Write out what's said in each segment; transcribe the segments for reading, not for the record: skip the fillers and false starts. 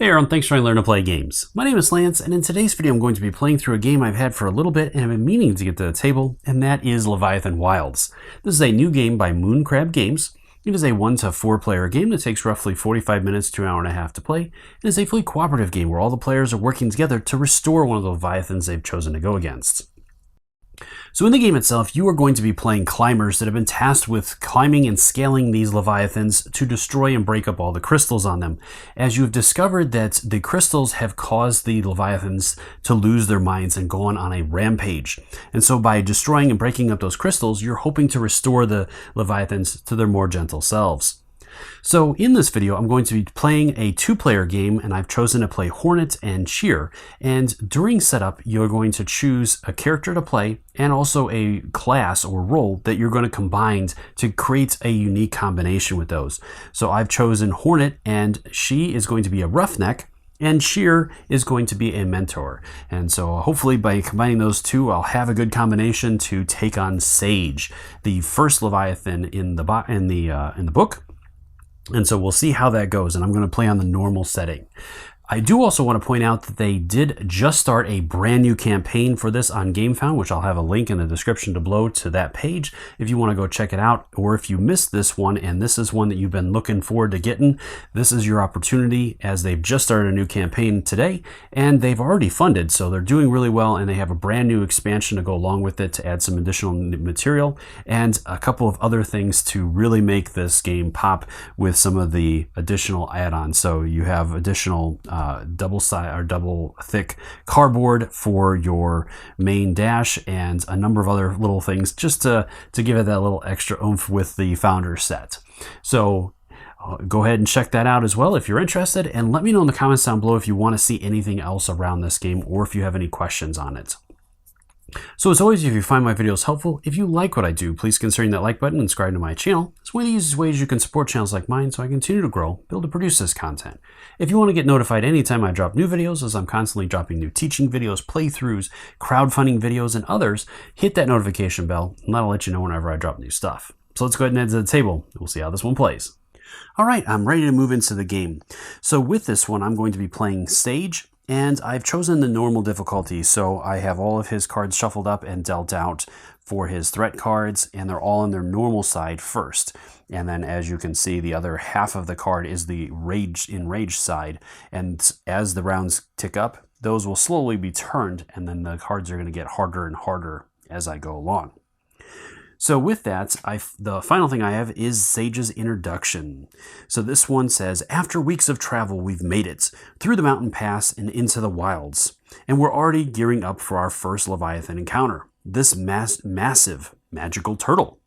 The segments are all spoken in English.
Hey everyone, thanks for trying to learn to play games. My name is Lance, and in today's video I'm going to be playing through a game I've had for a little bit and have been meaning to get to the table, and that is Leviathan Wilds. This is a new game by Mooncrab Games. It is a 1 to 4 player game that takes roughly 45 minutes to an hour and a half to play. It is a fully cooperative game where all the players are working together to restore one of the Leviathans they've chosen to go against. So in the game itself, you are going to be playing climbers that have been tasked with climbing and scaling these Leviathans to destroy and break up all the crystals on them, as you have discovered that the crystals have caused the Leviathans to lose their minds and go on a rampage. And so by destroying and breaking up those crystals, you're hoping to restore the Leviathans to their more gentle selves. So in this video, I'm going to be playing a 2-player game, and I've chosen to play Hornet and Cheer. And during setup, you're going to choose a character to play and also a class or role that you're going to combine to create a unique combination with those. So I've chosen Hornet, and she is going to be a roughneck, and Cheer is going to be a mentor. And so hopefully by combining those two, I'll have a good combination to take on Sage, the first Leviathan in the book. And so we'll see how that goes, and I'm going to play on the normal setting. I do also want to point out that they did just start a brand new campaign for this on GameFound, which I'll have a link in the description below to that page if you want to go check it out. Or if you missed this one and this is one that you've been looking forward to getting, this is your opportunity, as they've just started a new campaign today and they've already funded, so they're doing really well, and they have a brand new expansion to go along with it to add some additional material and a couple of other things to really make this game pop with some of the additional add-ons. So you have additional double thick cardboard for your main dash and a number of other little things just to give it that little extra oomph with the founder set. So go ahead and check that out as well if you're interested, and let me know in the comments down below if you want to see anything else around this game or if you have any questions on it. So as always, if you find my videos helpful, if you like what I do, please consider that like button and subscribe to my channel. It's one of the easiest ways you can support channels like mine so I continue to grow, build to produce this content. If you want to get notified anytime I drop new videos, as I'm constantly dropping new teaching videos, playthroughs, crowdfunding videos, and others, hit that notification bell and that'll let you know whenever I drop new stuff. So let's go ahead and head to the table. We'll see how this one plays. All right, I'm ready to move into the game. So with this one, I'm going to be playing Sage. And I've chosen the normal difficulty, so I have all of his cards shuffled up and dealt out for his threat cards, and they're all on their normal side first. And then as you can see, the other half of the card is the enraged side, and as the rounds tick up, those will slowly be turned, and then the cards are going to get harder and harder as I go along. So with that, the final thing I have is Sage's introduction. So this one says, after weeks of travel, we've made it through the mountain pass and into the wilds. And we're already gearing up for our first Leviathan encounter. This massive magical turtle.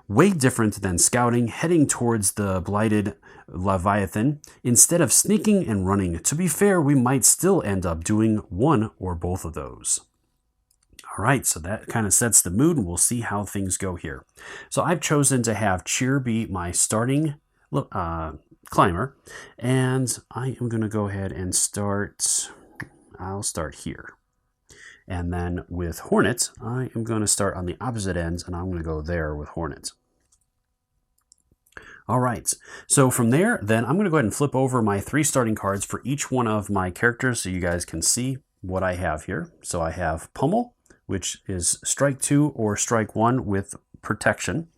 Way different than scouting, heading towards the blighted Leviathan, instead of sneaking and running. To be fair, we might still end up doing one or both of those. All right, so that kind of sets the mood, and we'll see how things go here. So I've chosen to have Cheer be my starting climber, and I am going to go ahead and I'll start here. And then with Hornet, I am going to start on the opposite ends, and I'm going to go there with Hornet. All right, so from there, then I'm going to go ahead and flip over my 3 starting cards for each one of my characters so you guys can see what I have here. So I have Pummel, which is strike 2 or strike 1 with protection.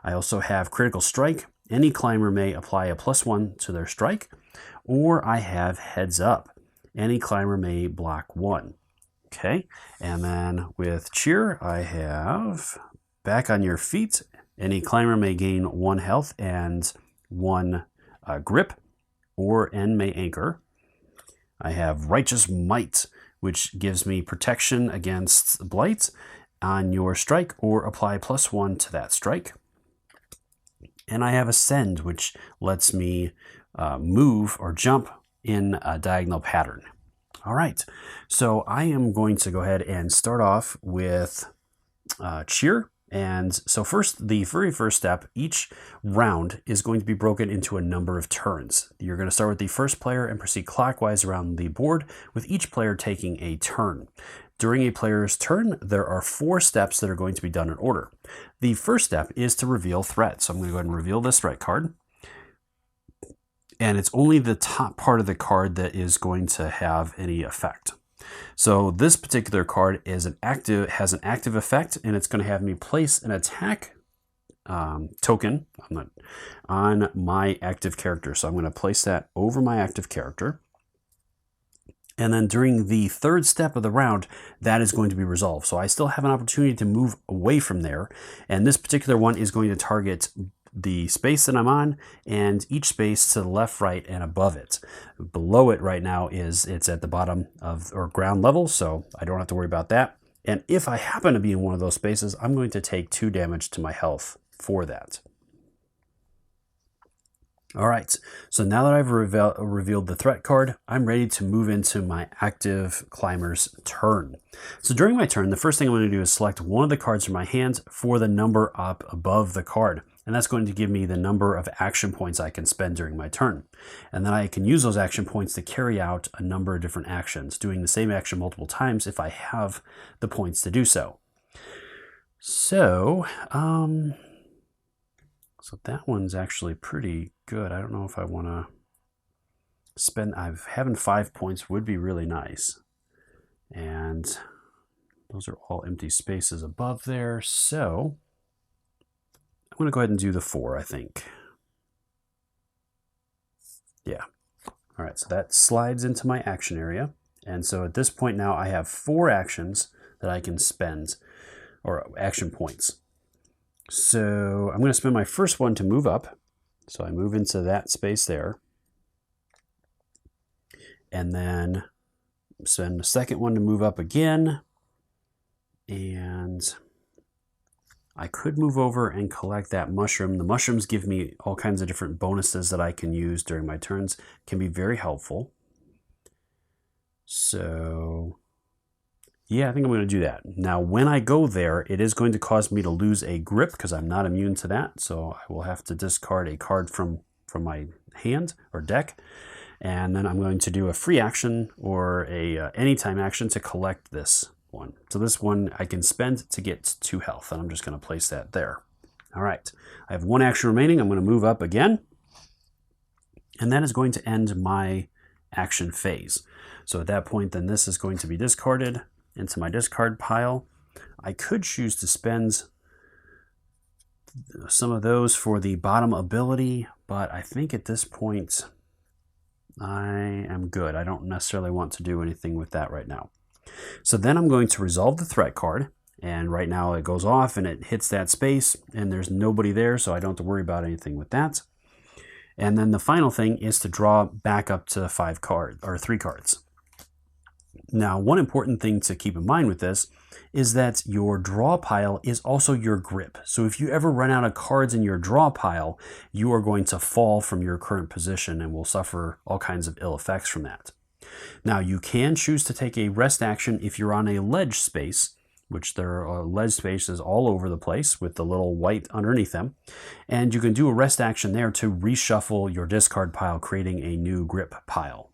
I also have critical strike. Any climber may apply a +1 to their strike. Or I have heads up. Any climber may block 1. Okay, and then with Cheer, I have back on your feet. Any climber may gain 1 health and 1 grip, or N may anchor. I have Righteous Might, which gives me protection against blight on your strike, or apply +1 to that strike. And I have Ascend, which lets me move or jump in a diagonal pattern. All right, so I am going to go ahead and start off with Cheer. And so the very first step, each round is going to be broken into a number of turns. You're going to start with the first player and proceed clockwise around the board, with each player taking a turn. During a player's turn, there are 4 steps that are going to be done in order. The first step is to reveal threat. So I'm going to go ahead and reveal this threat card. and it's only the top part of the card that is going to have any effect. So this particular card has an active effect, and it's going to have me place an attack token on my active character. So I'm going to place that over my active character. And then during the third step of the round, that is going to be resolved. So I still have an opportunity to move away from there. And this particular one is going to target the space that I'm on and each space to the left, right, and above it. Below it right now it's at the bottom of or ground level, so I don't have to worry about that. And if I happen to be in one of those spaces, I'm going to take 2 damage to my health for that. All right, so now that I've revealed the threat card, I'm ready to move into my active climber's turn. So during my turn, the first thing I'm going to do is select one of the cards from my hand for the number up above the card. And that's going to give me the number of action points I can spend during my turn. And then I can use those action points to carry out a number of different actions, doing the same action multiple times if I have the points to do so. So that one's actually pretty good. I don't know if I want to spend, having 5 points would be really nice. And those are all empty spaces above there. So I'm going to go ahead and do the 4, I think. Yeah. All right, so that slides into my action area. And so at this point now I have 4 actions that I can spend, or action points. So I'm going to spend my first one to move up. So I move into that space there. And then spend the second one to move up again. And I could move over and collect that mushroom. The mushrooms give me all kinds of different bonuses that I can use during my turns. Can be very helpful. So yeah, I think I'm going to do that. Now, when I go there, it is going to cause me to lose a grip because I'm not immune to that. So I will have to discard a card from my hand or deck. And then I'm going to do a free action or a anytime action to collect this one. So this one I can spend to get 2 health, and I'm just going to place that there. All right, I have 1 action remaining. I'm going to move up again. And that is going to end my action phase. So at that point, then this is going to be discarded into my discard pile. I could choose to spend some of those for the bottom ability, but I think at this point I am good. I don't necessarily want to do anything with that right now. So then I'm going to resolve the threat card, and right now it goes off and it hits that space and there's nobody there, so I don't have to worry about anything with that. And then the final thing is to draw back up to 3 cards. Now, one important thing to keep in mind with this is that your draw pile is also your grip. So if you ever run out of cards in your draw pile, you are going to fall from your current position and will suffer all kinds of ill effects from that. Now, you can choose to take a rest action if you're on a ledge space, which there are ledge spaces all over the place with the little white underneath them. And you can do a rest action there to reshuffle your discard pile, creating a new grip pile.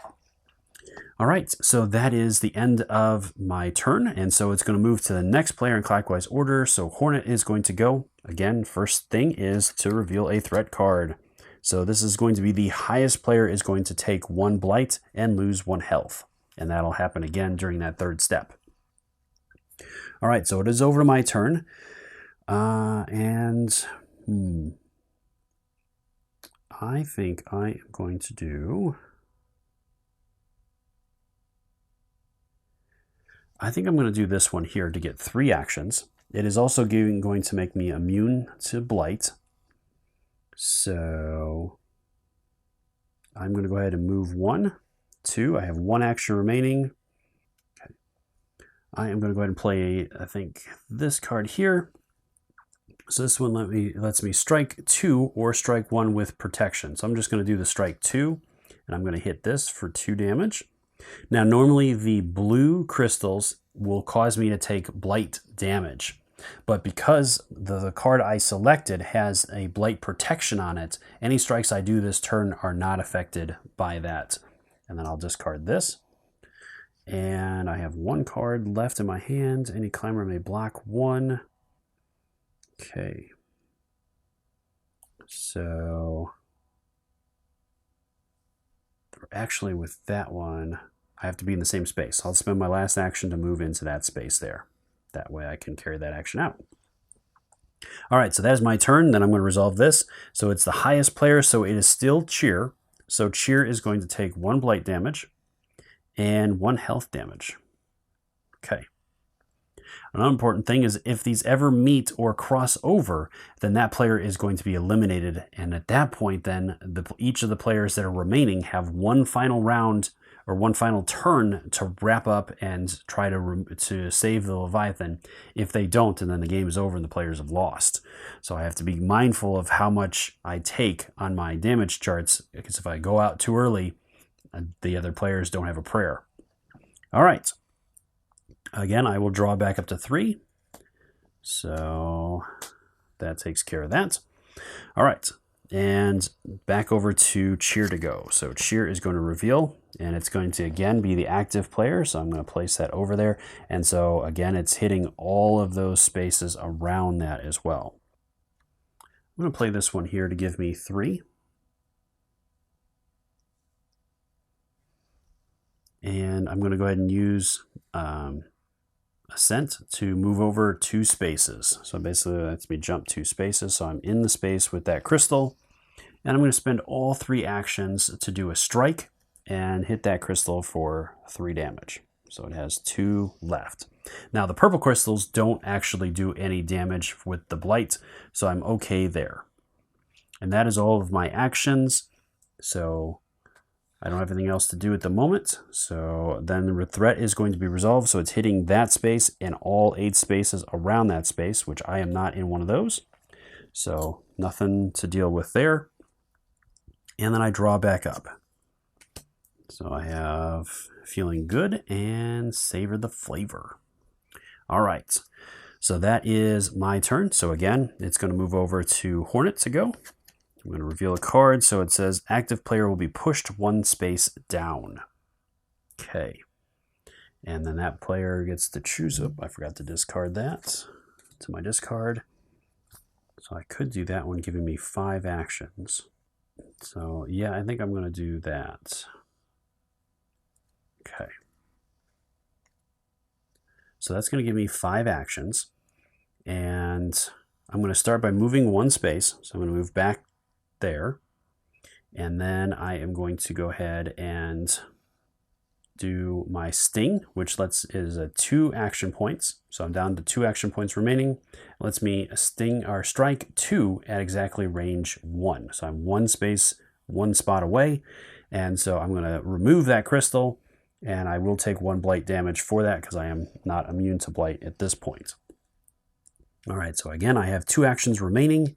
All right, so that is the end of my turn, and so it's going to move to the next player in clockwise order. So Hornet is going to go. Again, first thing is to reveal a threat card. So this is going to be the highest player is going to take 1 blight and lose 1 health, and that'll happen again during that 3rd step. All right, so it is over to my turn, I think I am going to do... I think I'm going to do this one here to get 3 actions. It is also going to make me immune to blight. So I'm going to go ahead and move 1, 2. I have 1 action remaining. Okay. I am going to go ahead and play, I think, this card here. So this one lets me strike 2 or strike 1 with protection. So I'm just going to do the strike 2, and I'm going to hit this for 2 damage. Now, normally the blue crystals will cause me to take blight damage, but because the card I selected has a blight protection on it, any strikes I do this turn are not affected by that. And then I'll discard this. And I have 1 card left in my hand. Any climber may block 1. Okay. So... actually with that one, I have to be in the same space. I'll spend my last action to move into that space there. That way I can carry that action out. All right, so that is my turn. Then I'm going to resolve this. So it's the highest player, so it is still Cheer. So Cheer is going to take 1 blight damage and 1 health damage. Okay. Another important thing is if these ever meet or cross over, then that player is going to be eliminated. And at that point, then each of the players that are remaining have one final round or one final turn to wrap up and try to save the Leviathan. If they don't, and then the game is over and the players have lost. So I have to be mindful of how much I take on my damage charts, because if I go out too early, the other players don't have a prayer. All right. Again, I will draw back up to 3. So that takes care of that. All right. And back over to Cheer to go. So Cheer is going to reveal, and it's going to again be the active player. So I'm going to place that over there. And so again, it's hitting all of those spaces around that as well. I'm going to play this one here to give me 3. And I'm going to go ahead and use Ascent to move over 2 spaces. So basically that lets me jump 2 spaces. So I'm in the space with that crystal. And I'm going to spend all 3 actions to do a strike and hit that crystal for 3 damage. So it has 2 left. Now the purple crystals don't actually do any damage with the blight, so I'm okay there. And that is all of my actions. So I don't have anything else to do at the moment. So then the threat is going to be resolved. So it's hitting that space and all 8 spaces around that space, which I am not in one of those. So nothing to deal with there. And then I draw back up. So I have Feeling Good and Savor the Flavor. All right. So that is my turn. So again, it's going to move over to Hornet to go. I'm going to reveal a card. So it says active player will be pushed 1 space down. Okay. And then that player gets to choose. Oh, I forgot to discard that to my discard. So I could do that one, giving me 5 actions. So yeah, I think I'm going to do that. Okay. So that's going to give me 5 actions. And I'm going to start by moving 1 space. So I'm going to move back there. And then I am going to go ahead and do my Sting, which is 2 action points. So I'm down to 2 action points remaining. It lets me sting or strike 2 at exactly range 1. So I'm 1 space, 1 spot away. And so I'm going to remove that crystal, and I will take 1 blight damage for that because I am not immune to blight at this point. All right, so again, I have 2 actions remaining.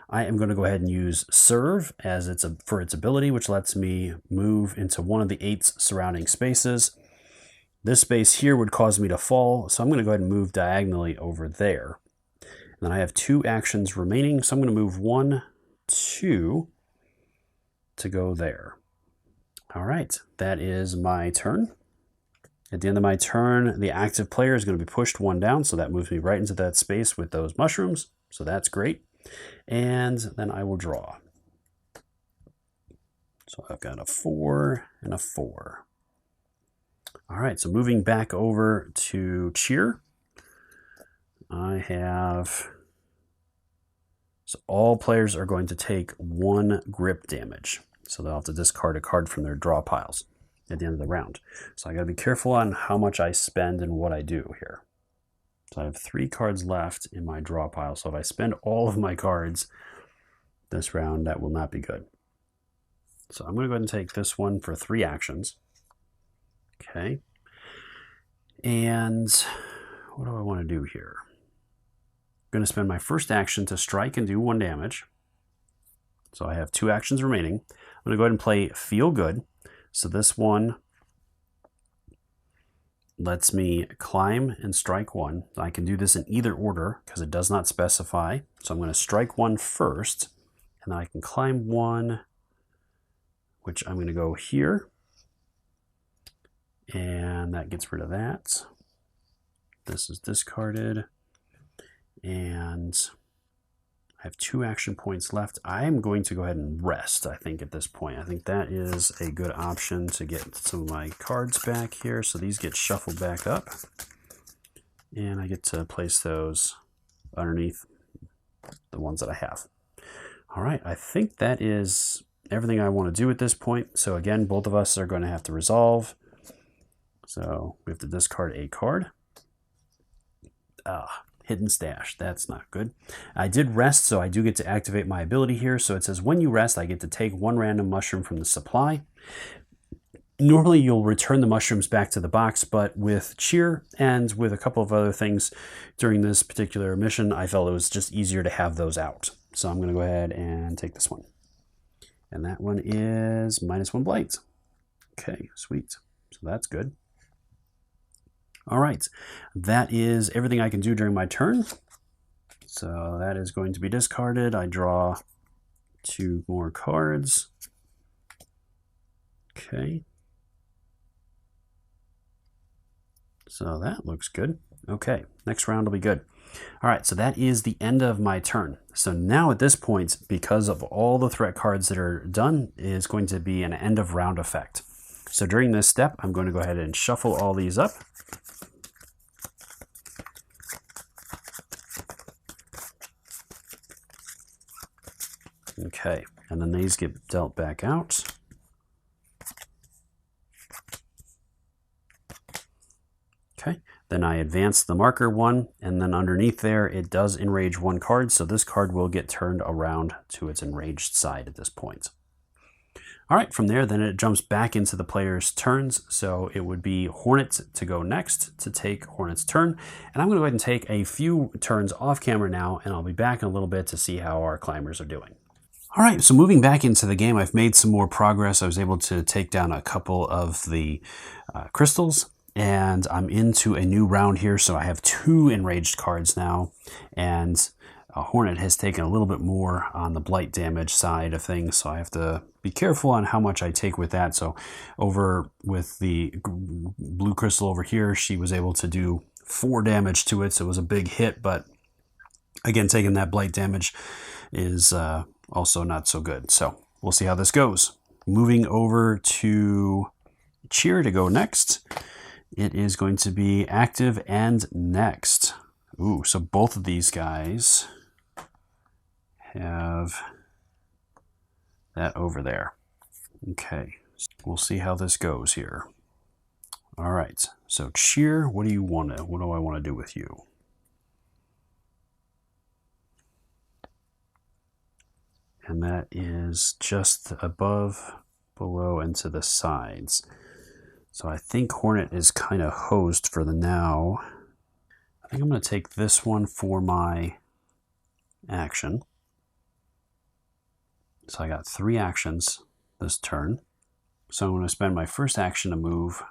I am going to go ahead and use Serve as for its ability, which lets me move into one of the 8 surrounding spaces. This space here would cause me to fall, so I'm going to go ahead and move diagonally over there. And then I have 2 actions remaining, so I'm going to move 1, 2 to go there. All right, that is my turn. At the end of my turn, the active player is going to be pushed 1 down, so that moves me right into that space with those mushrooms, so that's great. And then I will draw. So I've got a 4 and a 4. All right, so moving back over to Cheer, I have, so all players are going to take 1 grip damage. So they'll have to discard a card from their draw piles at the end of the round. So I got to be careful on how much I spend and what I do here. So I have 3 cards left in my draw pile. So if I spend all of my cards this round, that will not be good. So I'm going to go ahead and take this one for 3 actions. Okay. And what do I want to do here? I'm going to spend my first action to strike and do 1 damage. So I have 2 actions remaining. I'm going to go ahead and play Feel Good. So this one lets me climb and strike 1. I can do this in either order because it does not specify. So I'm going to strike 1 first, and then I can climb 1, which I'm going to go here. And that gets rid of that. This is discarded. And I have 2 action points left. I am going to go ahead and rest, I think, at this point. I think that is a good option to get some of my cards back here. So these get shuffled back up. And I get to place those underneath the ones that I have. All right, I think that is everything I want to do at this point. So again, both of us are going to have to resolve. So we have to discard a card. Hidden stash, that's not good. I did rest, so I do get to activate my ability here. So it says when you rest, I get to take 1 random mushroom from the supply. Normally you'll return the mushrooms back to the box, but with cheer and with a couple of other things during this particular mission, I felt it was just easier to have those out. So I'm going to go ahead and take this one. And that one is -1 blight. Okay, sweet. So that's good. All right, that is everything I can do during my turn. So that is going to be discarded. I draw 2 more cards. Okay. So that looks good. Okay, next round will be good. All right, so that is the end of my turn. So now at this point, because of all the threat cards that are done, is going to be an end of round effect. So during this step, I'm going to go ahead and shuffle all these up. Okay, and then these get dealt back out. Okay, then I advance the marker 1, and then underneath there it does enrage 1 card, so this card will get turned around to its enraged side at this point. All right, from there then it jumps back into the player's turns, so it would be Hornet to go next to take Hornet's turn, and I'm going to go ahead and take a few turns off camera now, and I'll be back in a little bit to see how our climbers are doing. All right, so moving back into the game, I've made some more progress. I was able to take down a couple of the crystals, and I'm into a new round here, so I have 2 enraged cards now, and Hornet has taken a little bit more on the blight damage side of things, so I have to be careful on how much I take with that. So over with the blue crystal over here, she was able to do 4 damage to it, so it was a big hit, but again, taking that blight damage is also not so good. So we'll see how this goes. Moving over to cheer to go next. It is going to be active and next. Ooh, so both of these guys have that over there. Okay, we'll see how this goes here. All right, so cheer, what do I want to do with you? And that is just above, below, and to the sides. So I think Hornet is kind of hosed for the now. I think I'm going to take this one for my action. So I got 3 actions this turn. So I'm going to spend my first action to move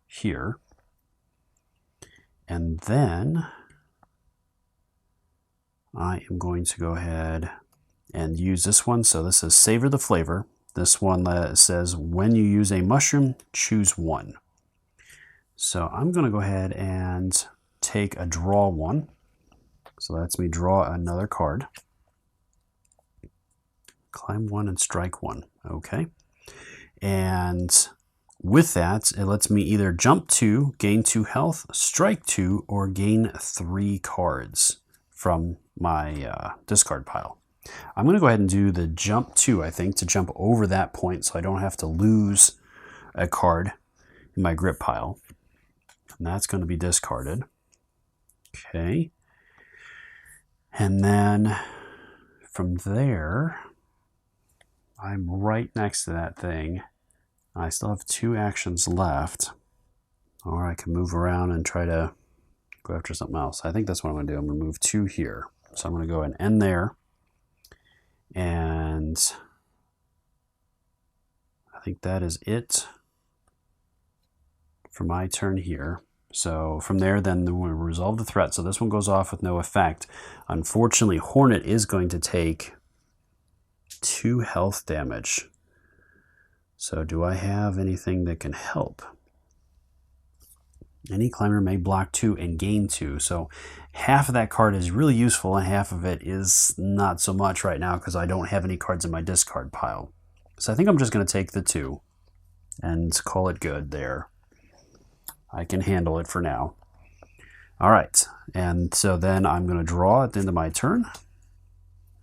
here. And then I am going to go ahead and use this one. So this is Savor the Flavor. This one that says when you use a mushroom, choose 1. So I'm going to go ahead and take a draw 1. So that's me draw another card. Climb 1 and strike 1. Okay. And with that, it lets me either jump 2, gain 2 health, strike 2, or gain 3 cards from my discard pile. I'm going to go ahead and do the jump 2, I think, to jump over that point so I don't have to lose a card in my grip pile. And that's going to be discarded. Okay. And then from there, I'm right next to that thing. I still have 2 actions left. Or I can move around and try to go after something else. I think that's what I'm going to do. I'm going to move 2 here. So I'm going to go and end there. And I think that is it for my turn here. So from there, then we'll resolve the threat. So this one goes off with no effect. Unfortunately, Hornet is going to take 2 health damage. So do I have anything that can help? Any climber may block 2 and gain 2. So half of that card is really useful and half of it is not so much right now because I don't have any cards in my discard pile. So I think I'm just going to take the 2 and call it good there. I can handle it for now. All right, and so then I'm going to draw at the end of my turn.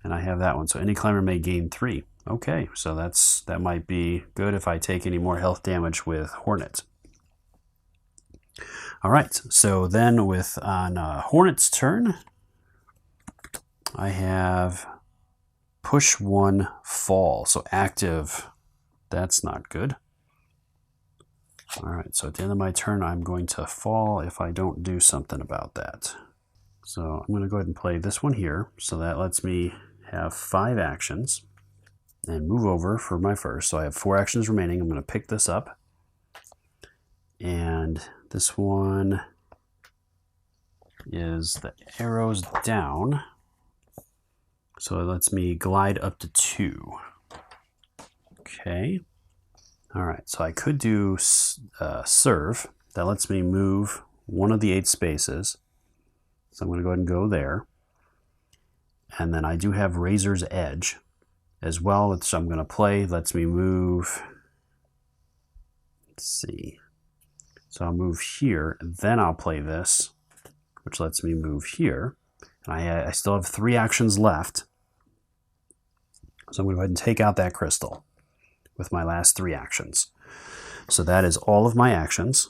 And I have that one. So any climber may gain 3. Okay, so that might be good if I take any more health damage with Hornet. All right, so then on Hornet's turn, I have push 1, fall. So active, that's not good. All right, so at the end of my turn, I'm going to fall if I don't do something about that. So I'm going to go ahead and play this one here. So that lets me have 5 actions and move over for my first. So I have 4 actions remaining. I'm going to pick this up. And this one is the arrows down. So it lets me glide up to 2. Okay. All right, so I could do serve. That lets me move one of the 8 spaces. So I'm going to go ahead and go there. And then I do have Razor's Edge as well, which I'm going to play. Lets me move. Let's see. So I'll move here, and then I'll play this, which lets me move here. And I still have 3 actions left. So I'm going to go ahead and take out that crystal with my last 3 actions. So that is all of my actions.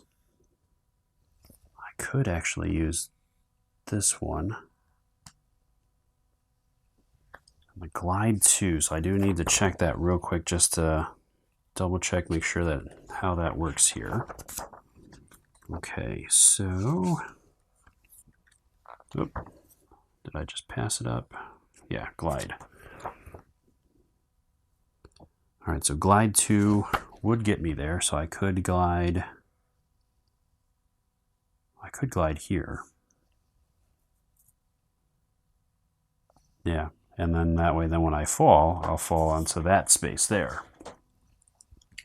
I could actually use this one. I'm going to glide 2, so I do need to check that real quick just to double check, make sure that how that works here. Okay, so did I just pass it up? Yeah, glide. All right, so glide 2 would get me there, so I could glide here. Yeah, and then that way, then when I fall, I'll fall onto that space there.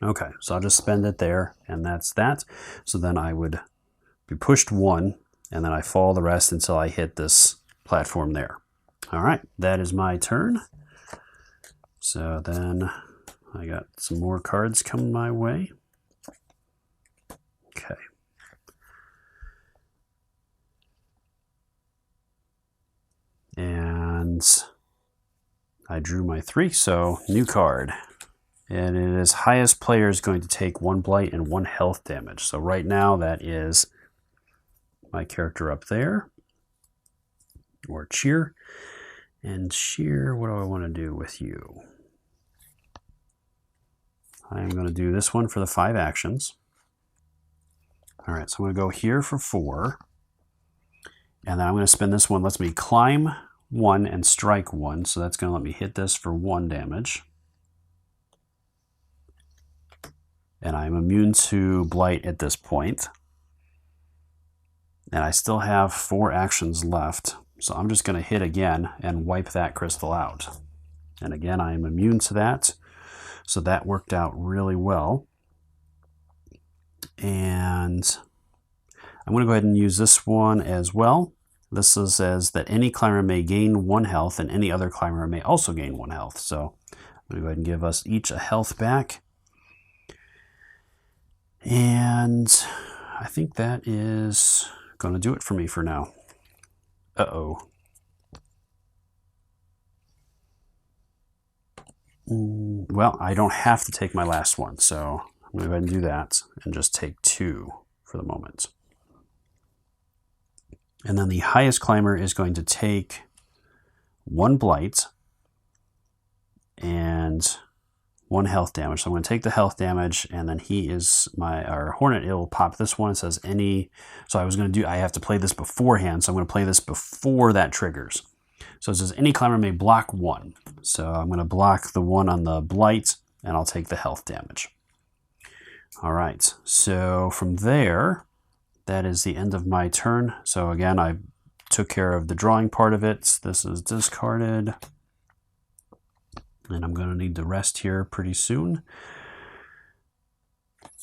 Okay, so I'll just spend it there, and that's that. So then I would be pushed 1, and then I fall the rest until I hit this platform there. All right, that is my turn. So then I got some more cards coming my way. Okay. And I drew my 3, so new card. And it is highest player is going to take 1 blight and 1 health damage. So right now that is my character up there, or cheer. And cheer, what do I want to do with you? I'm going to do this one for the 5 actions. All right, so I'm going to go here for 4. And then I'm going to spend this one. Lets me climb 1 and strike 1. So that's going to let me hit this for 1 damage. And I'm immune to blight at this point. And I still have 4 actions left. So I'm just going to hit again and wipe that crystal out. And again, I am immune to that. So that worked out really well. And I'm going to go ahead and use this one as well. This says that any climber may gain 1 health and any other climber may also gain 1 health. So I'm going to go ahead and give us each a health back. And I think that is going to do it for me for now. Uh-oh. Well, I don't have to take my last one, so I'm going to go ahead and do that and just take 2 for the moment. And then the highest climber is going to take 1 blight and 1 health damage. So I'm going to take the health damage, and then he is our Hornet. It will pop this one. It says any. So I have to play this beforehand. So I'm going to play this before that triggers. So it says any climber may block 1. So I'm going to block the 1 on the blight, and I'll take the health damage. All right. So from there, that is the end of my turn. So again, I took care of the drawing part of it. This is discarded. And I'm going to need the rest here pretty soon.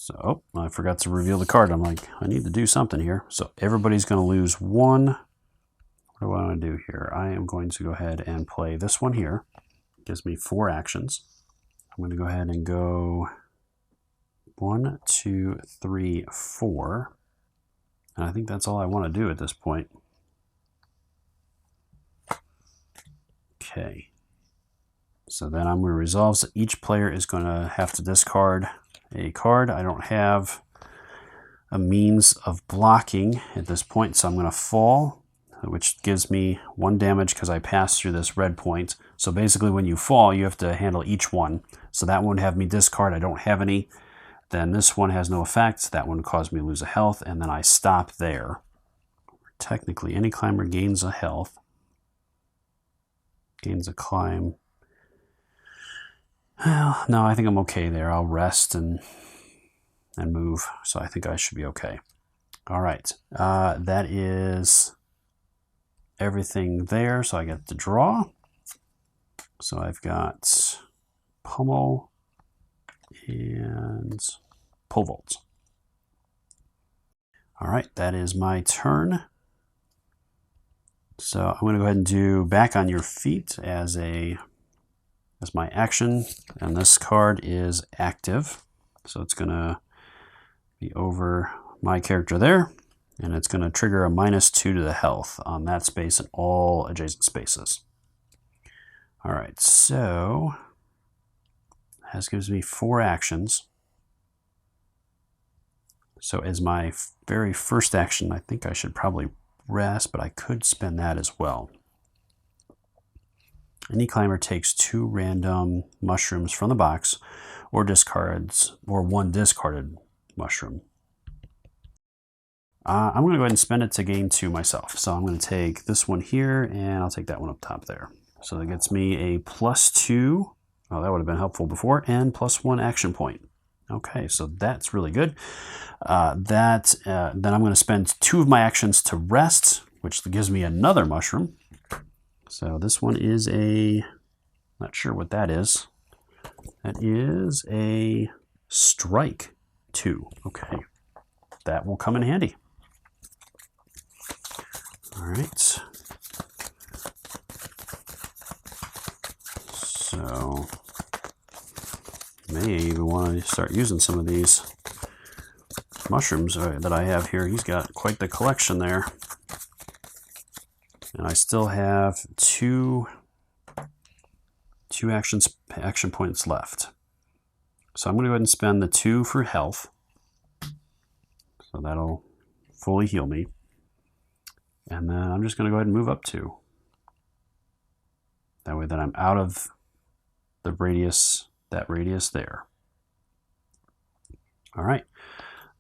So, oh, I forgot to reveal the card. I'm like, I need to do something here. So everybody's going to lose one. What do I want to do here? I am going to go ahead and play this one here. It gives me 4 actions. I'm going to go ahead and go 1, 2, 3, 4. And I think that's all I want to do at this point. Okay. So then I'm going to resolve. So each player is going to have to discard a card. I don't have a means of blocking at this point, so I'm going to fall, which gives me 1 damage because I passed through this red point. So basically when you fall, you have to handle each one. So that won't have me discard. I don't have any. Then this one has no effect. That one caused me to lose a health, and then I stop there. Technically, any climber gains a health. Gains a climb. Well, no, I think I'm okay there. I'll rest and move. So I think I should be okay. All right. That is everything there. So I get to draw. So I've got Pummel and Pole Vault. All right, that is my turn. So I'm going to go ahead and do Back on Your Feet as my action, and this card is active. So it's going to be over my character there, and it's going to trigger a -2 to the health on that space and all adjacent spaces. All right, so this gives me 4 actions. So as my very first action, I think I should probably rest, but I could spend that as well. Any climber takes 2 random mushrooms from the box or discards, or 1 discarded mushroom. I'm going to go ahead and spend it to gain 2 myself. So I'm going to take this one here, and I'll take that one up top there. So that gets me a +2. Oh, that would have been helpful before, and +1 action point. Okay, so that's really good. Then I'm going to spend 2 of my actions to rest, which gives me another mushroom. So this one is not sure what that is. That is a strike 2. Okay, that will come in handy. All right. So may even want to start using some of these mushrooms that I have here. He's got quite the collection there. And I still have two action points left. So I'm going to go ahead and spend the 2 for health. So that'll fully heal me. And then I'm just going to go ahead and move up 2. That way that I'm out of the radius, that radius there. All right.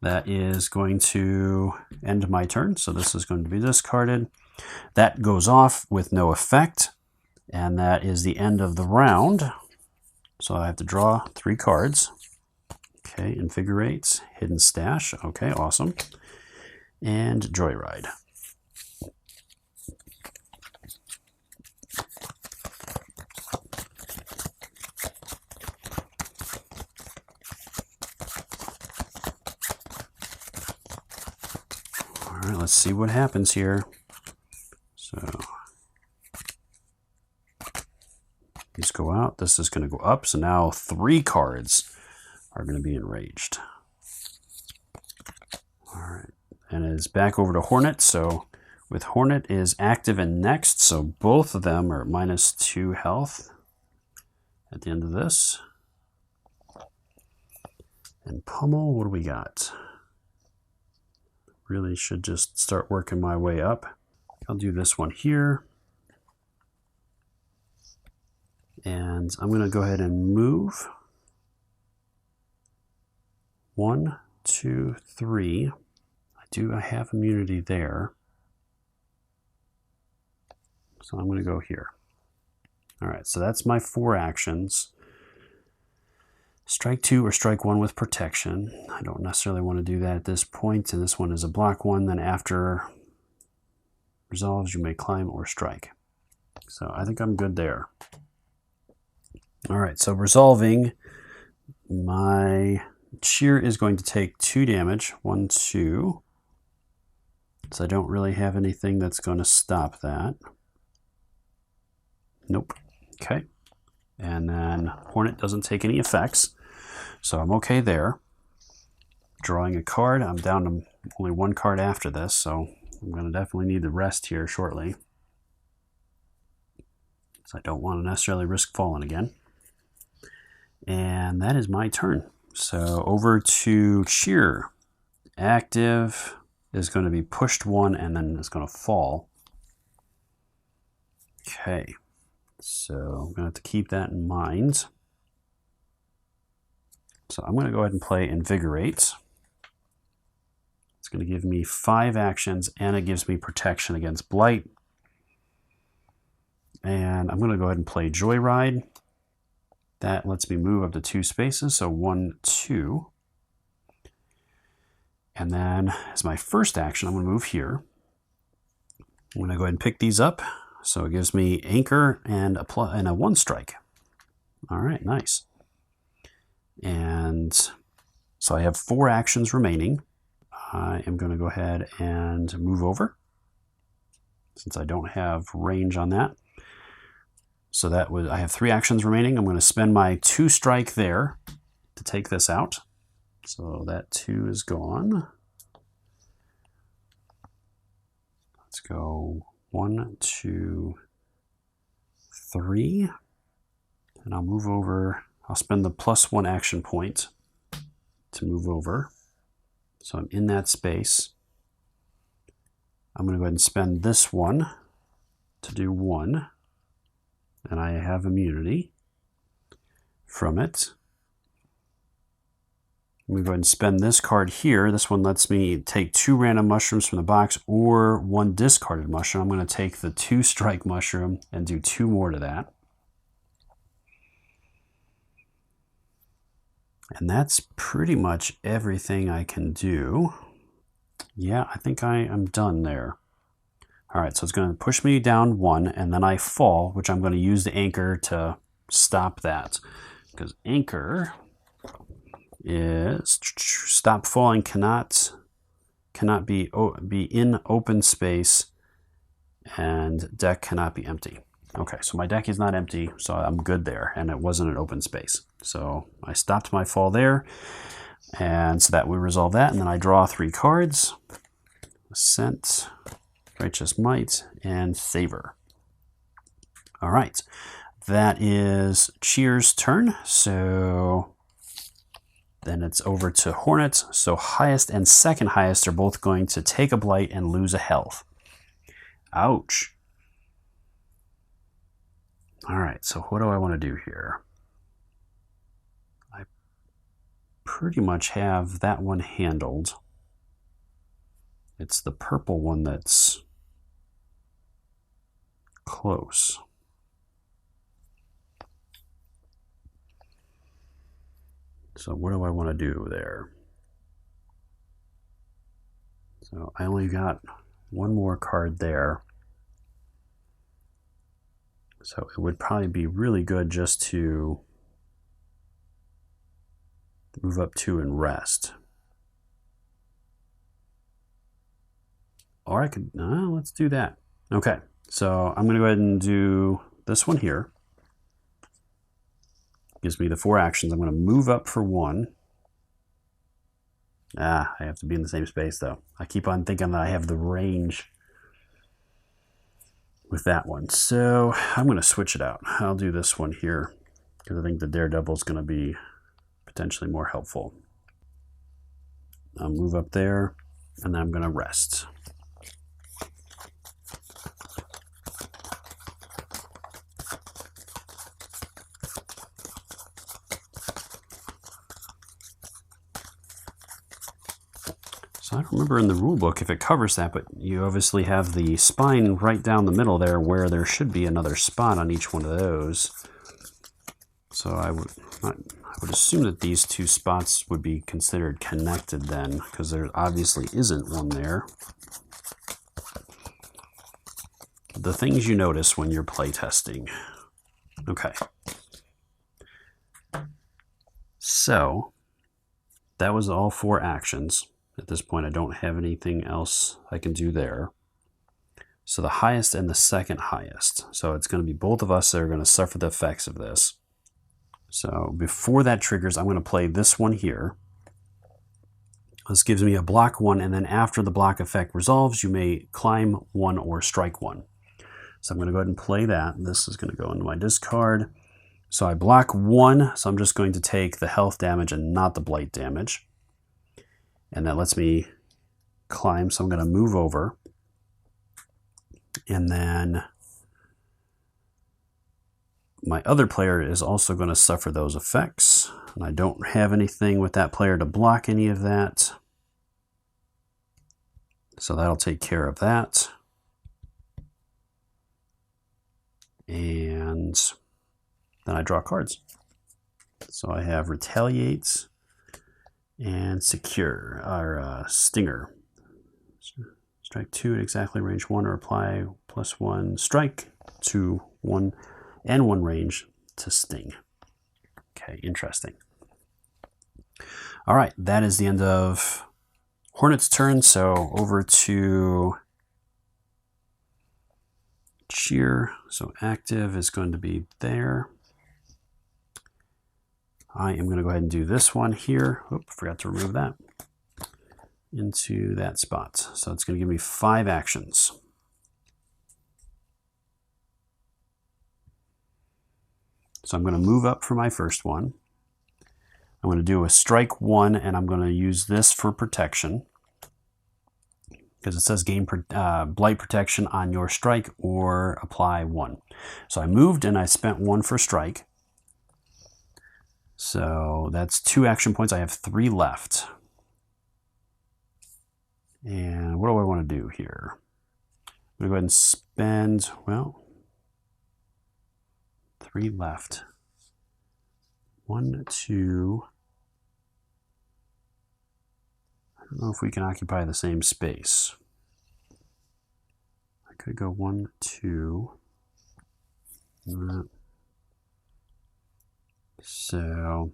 That is going to end my turn. So this is going to be discarded. That goes off with no effect. And that is the end of the round. So I have to draw 3 cards. Okay, Invigorate, Hidden Stash. Okay, awesome. And Joyride. All right, let's see what happens here. So these go out. This is going to go up. So now 3 cards are going to be enraged. All right. And it's back over to Hornet. So with Hornet is active and next. So both of them are -2 health at the end of this. And Pummel, what do we got? Really should just start working my way up. I'll do this one here. And I'm going to go ahead and move. 1, 2, 3. I have immunity there. So I'm going to go here. All right, so that's my 4 actions. Strike 2 or strike 1 with protection. I don't necessarily want to do that at this point, and this one is a block 1. Then after resolves, you may climb or strike. So I think I'm good there. All right, so resolving, my Shear is going to take 2 damage. 1, 2. So I don't really have anything that's going to stop that. Nope. Okay. And then Hornet doesn't take any effects. So I'm okay there. Drawing a card. I'm down to only 1 card after this, so I'm going to definitely need the rest here shortly. So I don't want to necessarily risk falling again. And that is my turn. So over to Cheer. Active is going to be pushed 1 and then it's going to fall. Okay. So I'm going to have to keep that in mind. So I'm going to go ahead and play Invigorate. It's going to give me 5 actions and it gives me protection against Blight. And I'm going to go ahead and play Joyride. That lets me move up to 2 spaces, so 1, 2. And then as my first action, I'm going to move here. I'm going to go ahead and pick these up. So it gives me Anchor and a 1 strike. All right, nice. And so I have 4 actions remaining. I am going to go ahead and move over since I don't have range on that. So that was, I have 3 actions remaining. I'm going to spend my 2 strike there to take this out. So that 2 is gone. Let's go 1, 2, 3. And I'll move over. I'll spend the +1 action point to move over. So I'm in that space. I'm going to go ahead and spend this 1 to do 1. And I have immunity from it. I'm going to go ahead and spend this card here. This one lets me take 2 random mushrooms from the box or 1 discarded mushroom. I'm going to take the 2 strike mushroom and do 2 more to that. And that's pretty much everything I can do. Yeah, I think I am done there. All right, so it's going to push me down 1, and then I fall, which I'm going to use the Anchor to stop that. Because Anchor is stop falling cannot be in open space, and deck cannot be empty. Okay, so my deck is not empty, so I'm good there, and it wasn't an open space. So I stopped my fall there, and so that would resolve that, and then I draw 3 cards. Ascent, Righteous Might, and Savor. All right, that is Cheer's turn. So then it's over to Hornet. So highest and second highest are both going to take a blight and lose a health. Ouch. All right, so what do I want to do here? I pretty much have that one handled. It's the purple one that's close. So what do I want to do there? So I only got 1 more card there. So it would probably be really good just to move up 2 and rest. Or I could, let's do that. Okay, so I'm going to go ahead and do this one here. Gives me the 4 actions. I'm going to move up for 1. I have to be in the same space though. I keep on thinking that I have the range with that one. So I'm going to switch it out. I'll do this one here because I think the Daredevil is going to be potentially more helpful. I'll move up there and then I'm going to rest. So I don't remember in the rule book if it covers that, but you obviously have the spine right down the middle there where there should be another spot on each one of those. So I would assume that these 2 spots would be considered connected then, because there obviously isn't one there. The things you notice when you're playtesting. Okay. So that was all 4 actions. At this point, I don't have anything else I can do there. So the highest and the second highest. So it's going to be both of us that are going to suffer the effects of this. So before that triggers, I'm going to play this one here. This gives me a block 1, and then after the block effect resolves, you may climb 1 or strike 1. So I'm going to go ahead and play that. This is going to go into my discard. So I block 1, so I'm just going to take the health damage and not the blight damage. And that lets me climb, so I'm going to move over. And then my other player is also going to suffer those effects. And I don't have anything with that player to block any of that. So that'll take care of that. And then I draw cards. So I have Retaliate and Secure, or Stinger. Strike 2 at exactly range 1 or apply +1 strike to 1 and 1 range to sting. Okay, interesting. All right, that is the end of Hornet's turn. So over to Cheer. So active is going to be there. I am going to go ahead and do this one here. Oop, forgot to remove that. Into that spot. So it's going to give me 5 actions. So I'm going to move up for my first one. I'm going to do a strike 1, and I'm going to use this for protection. Because it says gain blight protection on your strike or apply 1. So I moved and I spent 1 for strike. So that's 2 action points. I have 3 left. And what do I want to do here? I'm going to go ahead and spend, well, 3 left. 1, 2. I don't know if we can occupy the same space. I could go 1, 2. So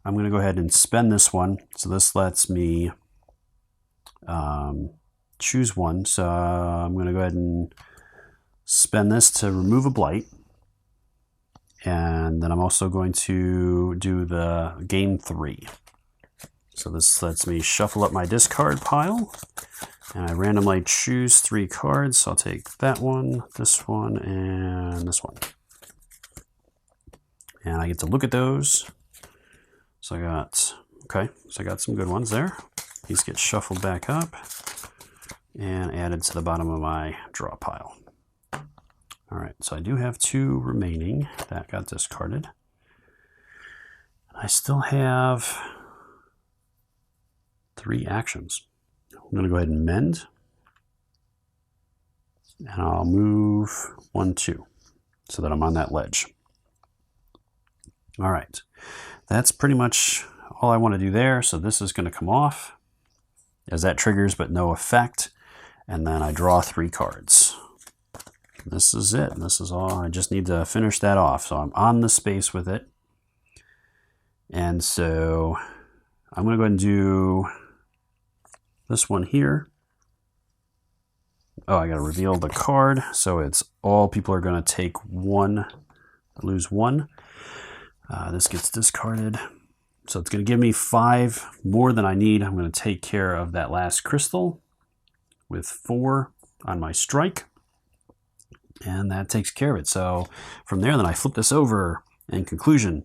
I'm going to go ahead and spend this one. So this lets me choose 1. So I'm going to go ahead and spend this to remove a blight. And then I'm also going to do the gain 3. So this lets me shuffle up my discard pile. And I randomly choose 3 cards. So I'll take that one, this one, and this one. And I get to look at those. So I got, okay, so I got some good ones there. These get shuffled back up and added to the bottom of my draw pile. All right, so I do have 2 remaining that got discarded. I still have 3 actions. I'm going to go ahead and mend. And I'll move 1, 2 so that I'm on that ledge. All right, that's pretty much all I want to do there. So this is going to come off as that triggers, but no effect. And then I draw 3 cards. This is it. This is all. I just need to finish that off. So I'm on the space with it. And so I'm going to go ahead and do this one here. Oh, I got to reveal the card. So it's all people are going to take 1, lose 1. This gets discarded. So it's going to give me 5 more than I need. I'm going to take care of that last crystal with 4 on my strike. And that takes care of it. So from there, then I flip this over. In conclusion,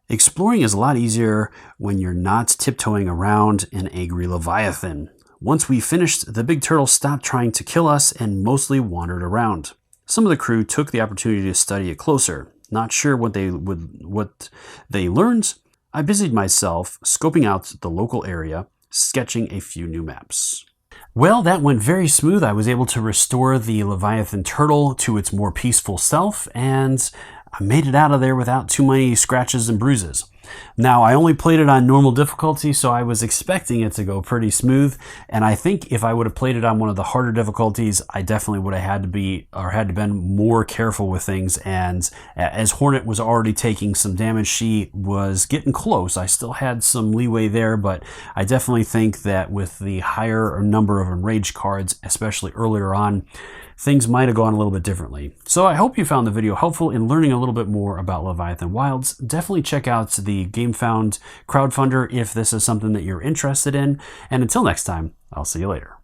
exploring is a lot easier when you're not tiptoeing around an angry Leviathan. Once we finished, the big turtle stopped trying to kill us and mostly wandered around. Some of the crew took the opportunity to study it closer. Not sure what they learned, I busied myself scoping out the local area, sketching a few new maps. Well, that went very smooth. I was able to restore the Leviathan turtle to its more peaceful self, and I made it out of there without too many scratches and bruises. Now, I only played it on normal difficulty, so I was expecting it to go pretty smooth, and I think if I would have played it on one of the harder difficulties, I definitely would have had to been more careful with things, and as Hornet was already taking some damage, she was getting close. I still had some leeway there, but I definitely think that with the higher number of enraged cards, especially earlier on, things might have gone a little bit differently. So I hope you found the video helpful in learning a little bit more about Leviathan Wilds. Definitely check out the GameFound crowdfunder if this is something that you're interested in. And until next time, I'll see you later.